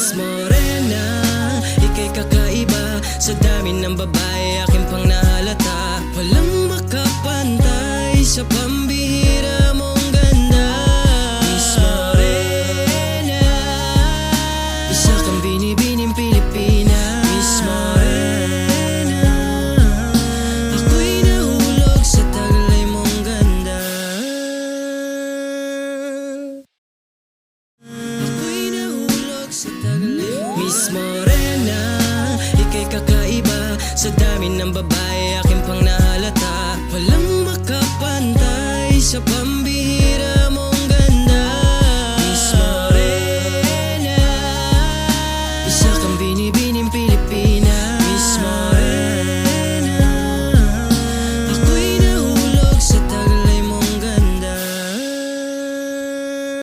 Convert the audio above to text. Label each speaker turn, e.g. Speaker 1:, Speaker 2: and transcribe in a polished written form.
Speaker 1: Miss Morena, ika'y kakaiba sa dami ng babae aking pang nahalata. Walang makapantay sa pambihira mong ganda. Miss Morena, isa kang binibining Pilipina. Miss Morena, ako'y nahulog sa taglay mong ganda. Ako'y nahulog sa taglay. Miss Morena, ika'y kakaiba sa dami ng babae aking pang nahalata. Walang makapantay sa pambihira